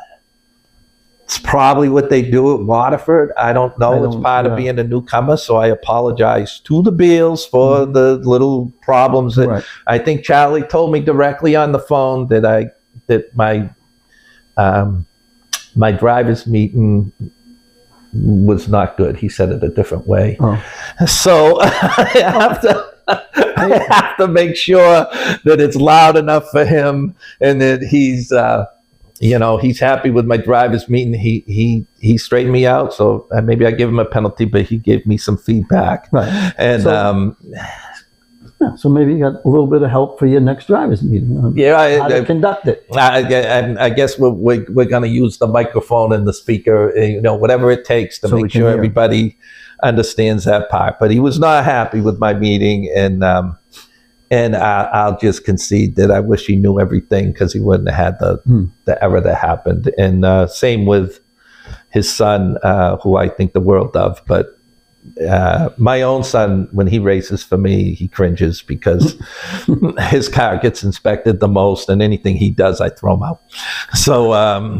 it's probably what they do at Waterford. I don't know. It's part of being a newcomer. So I apologize to the Beals for the little problems. That I think Charlie told me directly on the phone that my driver's meeting was not good. He said it a different way. So I have to make sure that it's loud enough for him and that he's you know, he's happy with my driver's meeting. He straightened me out, so maybe I give him a penalty, but he gave me some feedback. And so maybe you got a little bit of help for your next driver's meeting on how to conduct it. I guess we're going to use the microphone and the speaker, you know, whatever it takes to make sure everybody understands that part. But he was not happy with my meeting, and I'll just concede that I wish he knew everything, because he wouldn't have had the error that happened. And same with his son, who I think the world of. But my own son, when he races for me, he cringes because his car gets inspected the most, and anything he does, I throw him out. So,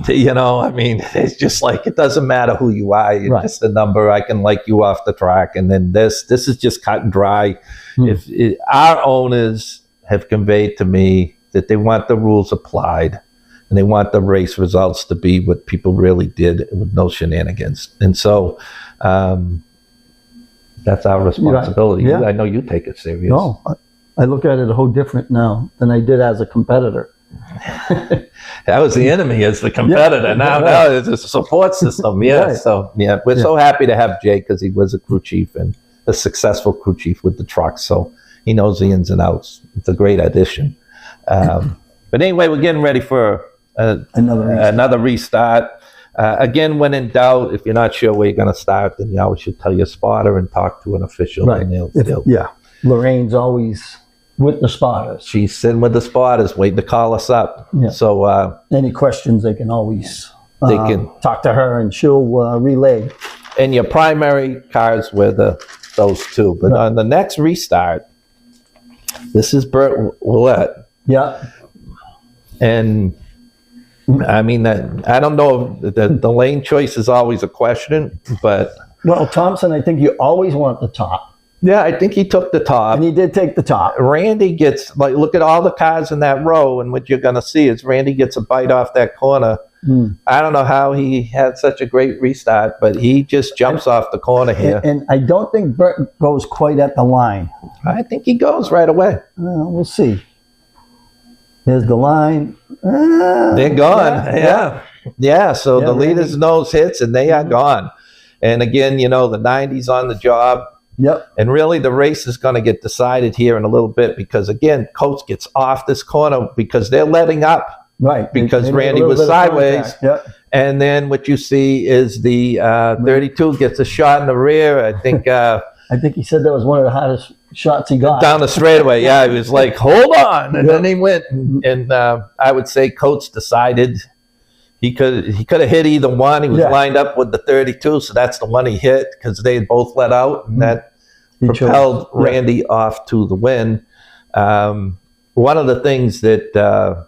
you know, I mean, it's just like, it doesn't matter who you are. You're just a number. I can like you off the track. And then this is just cut and dry. Our owners have conveyed to me that they want the rules applied, and they want the race results to be what people really did, with no shenanigans. And so that's our responsibility. I know you take it serious. No, I look at it a whole different now than I did as a competitor. That was the enemy as the competitor. Now it's a support system. So we're so happy to have Jay, because he was a crew chief and a successful crew chief with the truck, so he knows the ins and outs. It's a great addition. But anyway, we're getting ready for another restart. Again, when in doubt, if you're not sure where you're going to start, then you always should tell your spotter and talk to an official. Right. And they'll Yeah. Lorraine's always with the spotters. She's sitting with the spotters, waiting to call us up. Yeah. So any questions, they can always they can talk to her, and she'll relay. And your primary cars were those two. But on the next restart, this is Bert Willett. Yeah. And I mean, I don't know, the lane choice is always a question, but... Well, Thompson, I think you always want the top. Yeah, I think he took the top. And he did take the top. Randy gets, like, look at all the cars in that row, and what you're going to see is Randy gets a bite off that corner. I don't know how he had such a great restart, but he just jumps off the corner here. And I don't think Bert goes quite at the line. I think he goes right away. We'll see. There's the line. They're gone. Yeah. So the leader's nose hits, and they are gone. And again, the 90's on the job. Yep. And really, the race is going to get decided here in a little bit because, again, Coates gets off this corner because they're letting up. Right. Because Randy was sideways. Yep. And then what you see is the 32 gets a shot in the rear. I think he said that was one of the hottest shots he got. Down the straightaway. Yeah, he was like, hold on. And then he went. And I would say Coates decided he could have hit either one. He was lined up with the 32, so that's the one he hit because they had both let out. And that propelled Randy off to the win. One of the things that...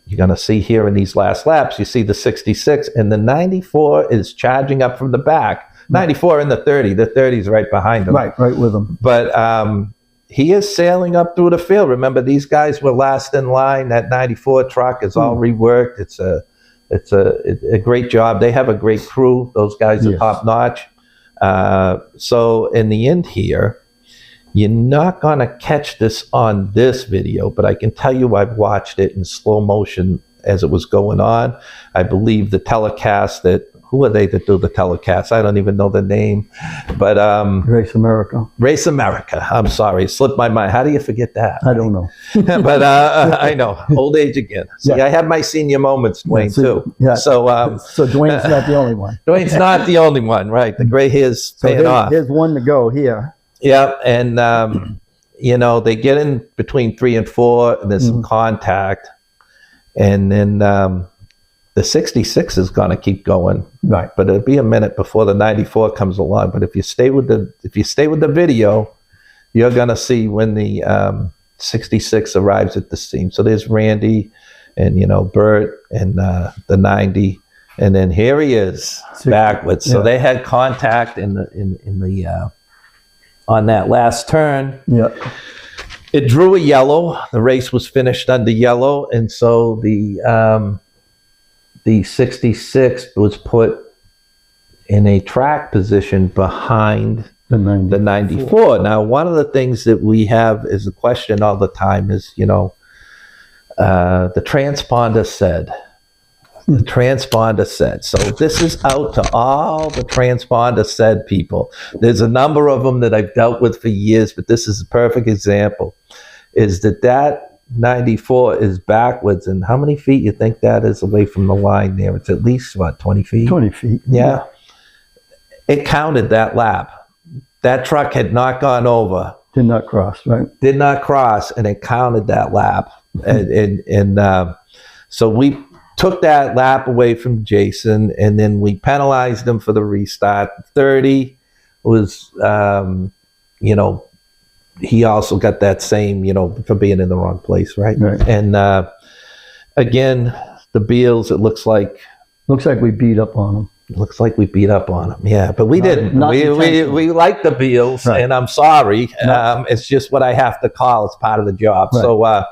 you're going to see here in these last laps, you see the 66, and the 94 is charging up from the back. 94 and the 30. The 30 is right behind him. Right with him. But he is sailing up through the field. Remember, these guys were last in line. That 94 truck is all reworked. It's a great job. They have a great crew. Those guys are top notch. So in the end here, you're not going to catch this on this video, but I can tell you I've watched it in slow motion as it was going on. I believe the telecast who are they that do the telecast? I don't even know the name, but... Race America. Race America. I'm sorry. It slipped my mind. How do you forget that? I don't know. But I know. Old age again. See, I have my senior moments, Dwayne, too. Yeah. So Dwayne's not the only one. Dwayne's not the only one, right? The gray hair's paying off. There's one to go here. Yeah, and, they get in between 3 and 4, and there's some contact. And then the 66 is going to keep going. Right. But it'll be a minute before the 94 comes along. But if you stay with the video, you're going to see when the 66 arrives at the scene. So there's Randy and, Bert and the 90. And then here he is, backwards. So they had contact in the on that last turn. Yeah. It drew a yellow. The race was finished under yellow, and so the 66 was put in a track position behind the 94. Now, one of the things that we have is a question all the time is, the transponder said. The transponder said. So this is out to all the transponder said people. There's a number of them that I've dealt with for years, but this is a perfect example, is that 94 is backwards. And how many feet you think that is away from the line there? It's at least, 20 feet? 20 feet. Yeah. It counted that lap. That truck had not gone over. Did not cross, right? Did not cross, and it counted that lap. And so we took that lap away from Jason, and then we penalized him for the restart. 30 was, he also got that same, for being in the wrong place, right? And again, the Beals, it looks like we beat up on them. Looks like we beat up on them, yeah, but we didn't. We like the Beals, and I'm sorry. It's just what I have to call. It's part of the job. So,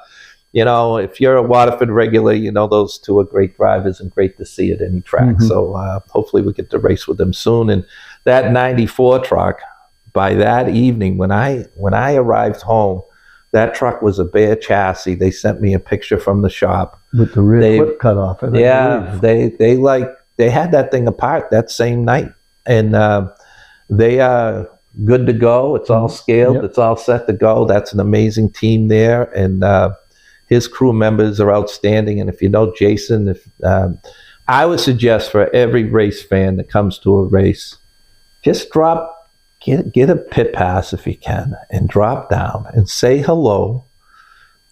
if you're a Waterford regular, those two are great drivers and great to see at any track. So hopefully we get to race with them soon. And that 94 truck, by that evening, when I arrived home, that truck was a bare chassis. They sent me a picture from the shop with the rear clip cut off. Yeah, they had that thing apart that same night, and they are good to go. It's all scaled. Yep. It's all set to go. That's an amazing team there, and his crew members are outstanding. And if you know Jason, I would suggest for every race fan that comes to a race, just get a pit pass if you can, and drop down and say hello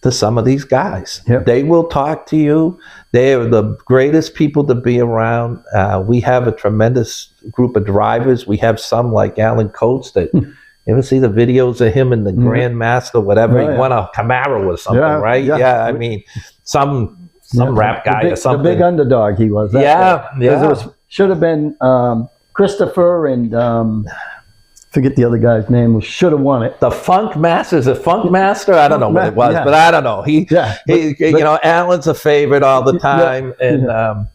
to some of these guys. Yep. They will talk to you. They are the greatest people to be around. We have a tremendous group of drivers. We have some like Alan Coates that you ever see the videos of him in the Grandmaster, whatever? He won a Camaro or something, right? Yeah. I mean, some rap guy or something. The big underdog he was. Should have been Christopher and forget the other guy's name. Should have won it. The Funk Master, is it Funk Master? I don't know what it was, but I don't know. He Alan's a favorite all the time, and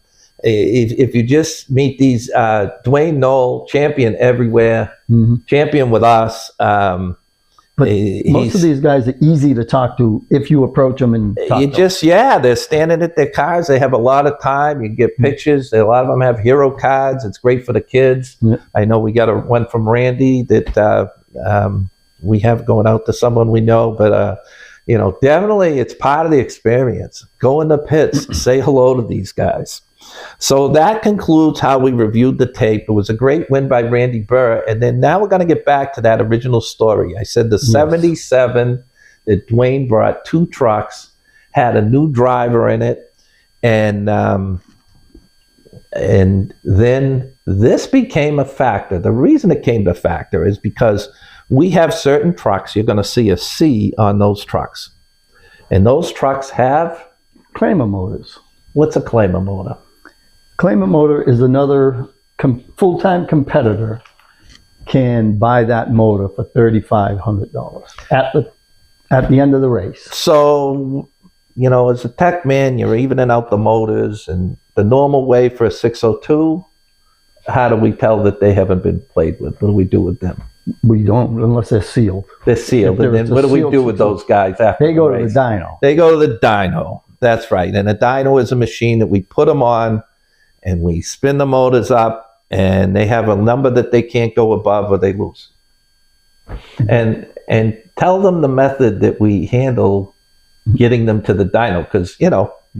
if you just meet these Dwayne Knoll, champion everywhere, champion with us. But most of these guys are easy to talk to if you approach them and talk to them. They're standing at their cars. They have a lot of time. You get pictures. A lot of them have hero cards. It's great for the kids. Yeah. I know we got one from Randy that we have going out to someone we know, but definitely it's part of the experience. Go in the pits, say hello to these guys. So that concludes how we reviewed the tape. It was a great win by Randy Burr. And then now we're going to get back to that original story. I said the 77 that Dwayne brought 2 trucks, had a new driver in it. And then this became a factor. The reason it came a factor is because we have certain trucks. You're going to see a C on those trucks. And those trucks have? Claimer motors. What's a claimer motor? Claimer motor is another full-time competitor can buy that motor for $3,500 at the end of the race. So, as a tech man, you're evening out the motors, and the normal way for a 602, how do we tell that they haven't been played with? What do we do with them? We don't, unless they're sealed. They're sealed. And then what do we do with those guys after they go to the dyno? They go to the dyno. That's right. And a dyno is a machine that we put them on, and we spin the motors up, and they have a number that they can't go above or they lose. And tell them the method that we handle getting them to the dyno, because,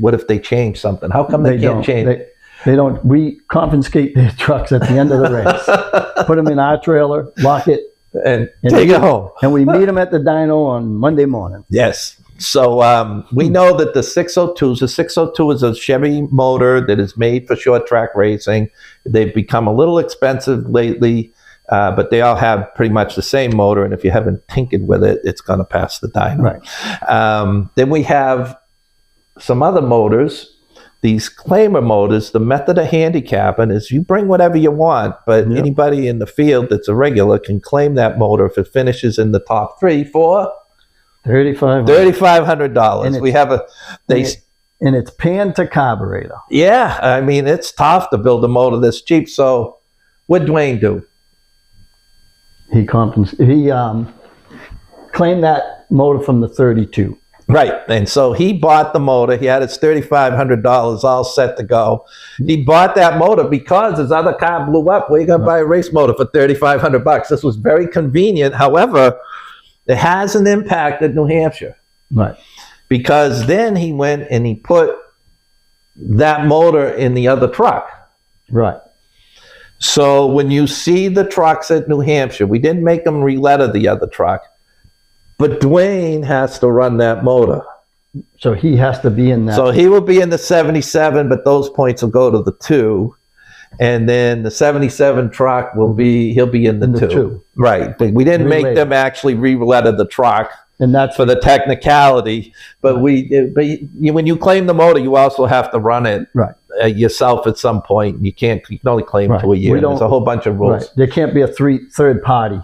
what if they change something? How come they can't change? They don't. We confiscate their trucks at the end of the race, put them in our trailer, lock it, and take it home. And we meet them at the dyno on Monday morning. Yes. So we know that the 602 is a Chevy motor that is made for short track racing. They've become a little expensive lately, but they all have pretty much the same motor. And if you haven't tinkered with it, it's going to pass the dyno. Right. Then we have some other motors. These claimer motors, the method of handicapping is you bring whatever you want, but anybody in the field that's a regular can claim that motor if it finishes in the top 3 for $3,500. We have and it's pan to carburetor. Yeah, I mean, it's tough to build a motor this cheap. So what'd Dwayne do? He claimed that motor from the 32. Right, and so he bought the motor. He had his $3,500 all set to go. He bought that motor because his other car blew up. Well, you're going to buy a race motor for $3,500. This was very convenient. However, it has an impact at New Hampshire. Right. Because then he went and he put that motor in the other truck. Right. So when you see the trucks at New Hampshire, we didn't make them re-letter the other truck, but Dwayne has to run that motor. So he has to be in that. So he will be in the 77, but those points will go to the 2. And then the 77 truck he'll be in the 2. Right. But we didn't make them actually re-letter the truck. And that's for the technicality. But when you claim the motor, you also have to run it yourself at some point. You can only claim to a year. There's a whole bunch of rules. Right. There can't be a third party.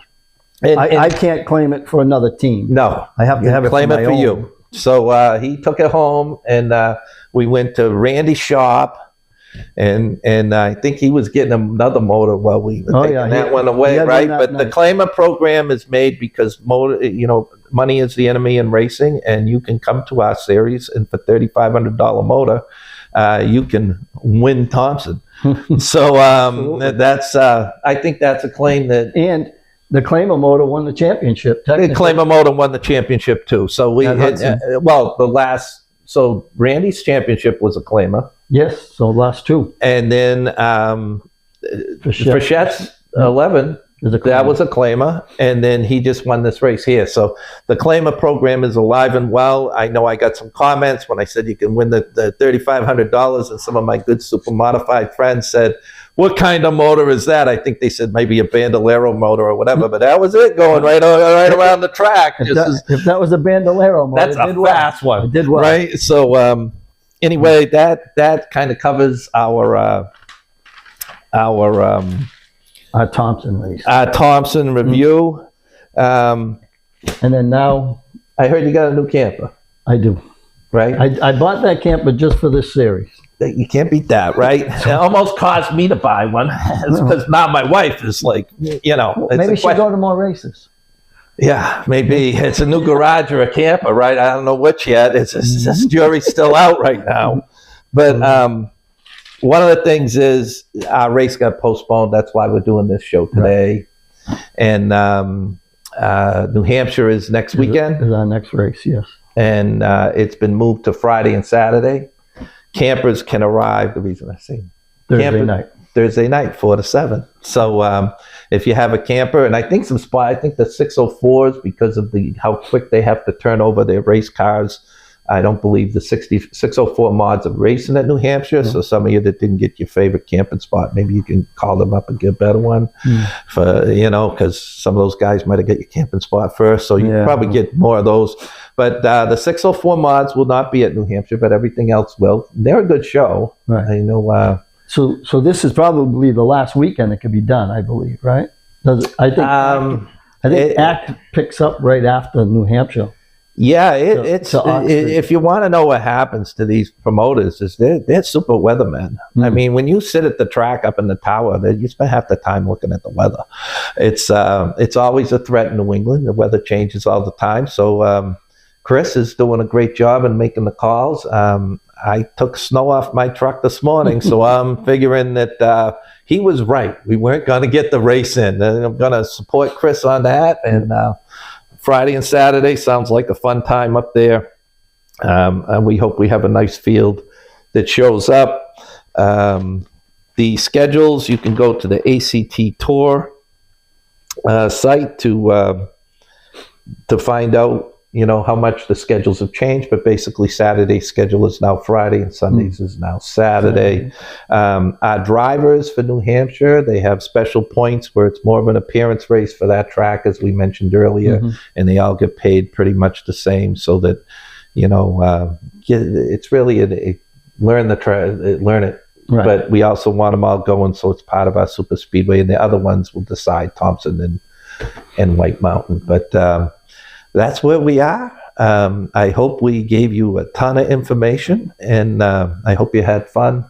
I can't claim it for another team. No. I have to have it claim for it for you. So he took it home, and we went to Randy's shop. And I think he was getting another motor while we were taking that one away, right? But the claimer program is made because money is the enemy in racing, and you can come to our series, and for $3,500 motor, you can win Thompson. So that's I think that's a claim that. And the claimer motor won the championship. The claimer motor won the championship too. So So Randy's championship was a claimer. Yes, so last two. And then Frichette's 11. That was a claimer, and then he just won this race here. So the claimer program is alive and well. I know I got some comments when I said you can win the $3,500, and some of my good super modified friends said, "What kind of motor is that?" I think they said maybe a Bandolero motor or whatever, but that was it, going right around the track. If that was a Bandolero motor, that's a fast one. It did well, right? So anyway, that kind of covers our Thompson race. Thompson review. And then now, I heard you got a new camper. I do. Right? I bought that camper just for this series. You can't beat that, right? It almost caused me to buy one, because now my wife is like, Maybe she'll go to more races. Yeah, maybe. It's a new garage or a camper, right? I don't know which yet. This jury's still out right now. But one of the things is our race got postponed. That's why we're doing this show today. Right. And New Hampshire is next weekend. Is our next race, yes. And it's been moved to Friday and Saturday. Campers can arrive, the reason I say Thursday night, 4 to 7. So if you have a camper, and I think the 604s, because of how quick they have to turn over their race cars, I don't believe the 604 mods are racing at New Hampshire. So some of you that didn't get your favorite camping spot, maybe you can call them up and get a better one for, because some of those guys might have got your camping spot first. So you probably get more of those. But the 604 mods will not be at New Hampshire, but everything else will. They're a good show. Right. I know. So this is probably the last weekend it could be done, I believe, right? I think ACT picks up right after New Hampshire. Yeah, if you want to know what happens to these promoters, is they're super weathermen. I mean, when you sit at the track up in the tower, you spend half the time looking at the weather. It's always a threat in New England. The weather changes all the time. So Chris is doing a great job in making the calls. I took snow off my truck this morning, so I'm figuring that he was right. We weren't going to get the race in. And I'm going to support Chris on that. And Friday and Saturday sounds like a fun time up there. And we hope we have a nice field that shows up. The schedules, you can go to the ACT Tour site to find out, how much the schedules have changed. But basically Saturday's schedule is now Friday and Sundays is now Saturday. Our drivers for New Hampshire, they have special points where it's more of an appearance race for that track, as we mentioned earlier, and they all get paid pretty much the same, so that, it's really learn it. Right. But we also want them all going, so it's part of our super speedway, and the other ones will decide, Thompson and White Mountain. But that's where we are. I hope we gave you a ton of information, and I hope you had fun.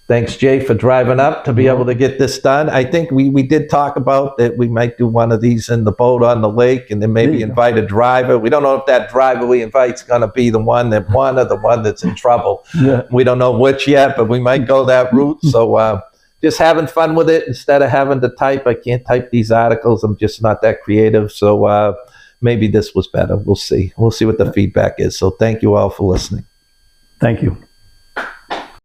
Thanks, Jay, for driving up to be able to get this done. I think we did talk about that we might do one of these in the boat on the lake, and then maybe invite a driver. We don't know if that driver we invite is going to be the one that won or the one that's in trouble. Yeah. We don't know which yet, but we might go that route. So just having fun with it instead of having to type. I can't type these articles. I'm just not that creative. So maybe this was better. We'll see. We'll see what the feedback is. So thank you all for listening. Thank you.